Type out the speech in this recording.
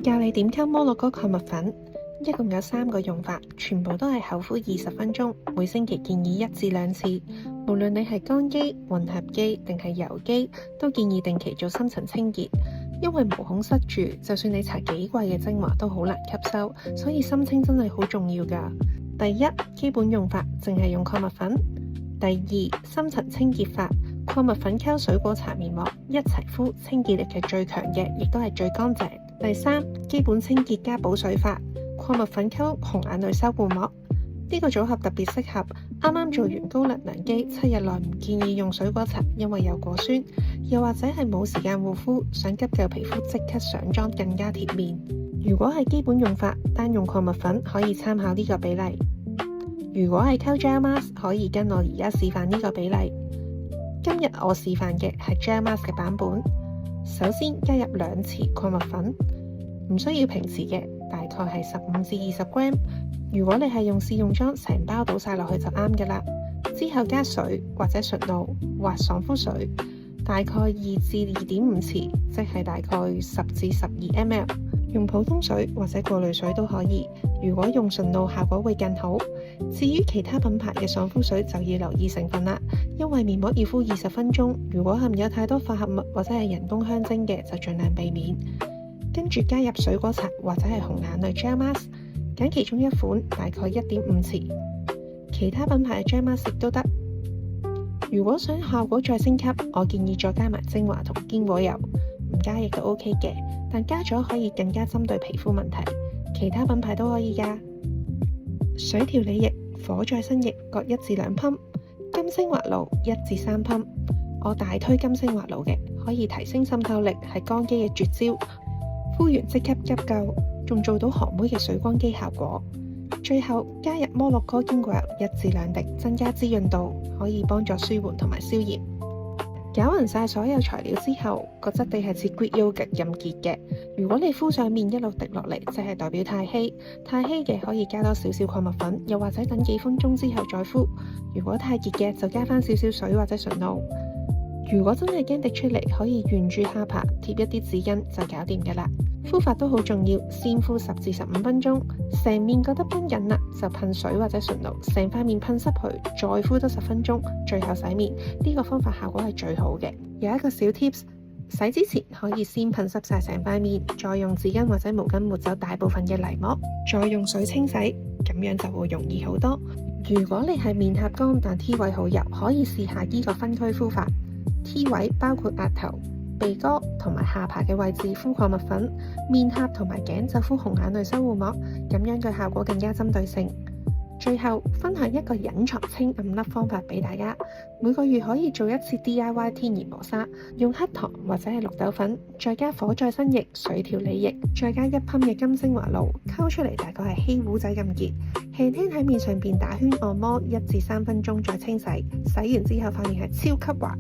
教你點溝摩洛哥礦物粉，一共有3個用法，全部都係口敷20分鐘，每星期建議1至2次。無論你係乾肌、混合肌定係油肌，都建議定期做深層清潔，因為毛孔塞住，就算你搽幾貴嘅精華都好難吸收，所以深清真係好重要㗎。第一，基本用法淨係用礦物粉。第二，深層清潔法，礦物粉溝水果茶面膜一齊敷，清潔力係最強嘅，亦都係最乾淨。第三，基本清潔加補水法，礦物粉溝紅眼淚修護膜，呢個組合特別適合啱啱做完高能量肌，7日內唔建議用水果茶，因為有果酸，又或者係冇時間護膚，想急救皮膚即刻上妝更加貼面。如果係基本用法，單用礦物粉可以參考呢個比例。如果係溝 gel mask，可以跟我而家示範呢個比例。今日我示範嘅係 gel mask 嘅版本。首先加入2匙礦物粉，唔需要平時嘅，大概係15至20 gram。如果你係用試用裝，成包倒晒落去就啱㗎啦。之後加水或者純露或爽膚水，大概2至2.5匙，即係大概10至12 ml。用普通水或者過濾水都可以，如果用純露效果會更好。至於其他品牌嘅爽膚水就要留意成分啦，因為面膜要敷20分鐘，如果含有太多化合物或者係人工香精嘅，就盡量避免。跟住加入水果茶或者係紅眼淚 gel mask， 揀其中一款，大概1.5匙，其他品牌嘅 gel mask 都得。如果想效果再升級，我建議再加埋精華同堅果油，唔加亦都 OK 嘅，但加咗可以更加針對皮膚問題，其他品牌都可以㗎。水調理液、火再生液各1至2噴，金精華露1至3噴。我大推金精華露嘅，可以提升滲透力，係乾肌嘅絕招，敷完即刻急救，仲做到韓妹嘅水光肌效果。最後加入摩洛哥堅果油1至2滴，增加滋潤度，可以幫助舒緩同埋消炎。攪勻晒所有材料之後，個質地係似 Greek yogurt 咁結嘅。如果你敷上面一路滴落嚟，即係代表太稀。太稀嘅可以加多少少礦物粉，又或者等幾分鐘之後再敷。如果太結嘅就加翻少少水或者純露。如果真係驚滴出嚟，可以沿住下巴貼一啲紙巾就搞掂㗎啦。敷法都好重要，先敷10至15分鐘，成面覺得繃緊啦，就噴水或者純露，成塊面噴濕佢，再敷多10分鐘，最後洗面。呢個方法效果係最好嘅。有一個小 tips， 洗之前可以先噴濕晒成塊面，再用紙巾或者毛巾抹走大部分嘅泥膜，再用水清洗，咁樣就會容易好多。如果你係面頰乾但 T 位好油，可以試下呢個分區敷法。T 位包括額頭、鼻哥同埋下巴嘅位置敷礦物粉，面頰同埋頸就敷紅眼淚修護膜，咁樣嘅效果更加針對性。最後分享一個隱藏清暗粒方法俾大家，每個月可以做1次 DIY 天然磨砂，用黑糖或者係綠豆粉，再加火再生液、水調理液，再加1噴嘅金精華露，溝出嚟大概係稀糊仔咁結，輕輕喺面上邊打圈按摩1至3分鐘再清洗，洗完之後塊面係超級滑。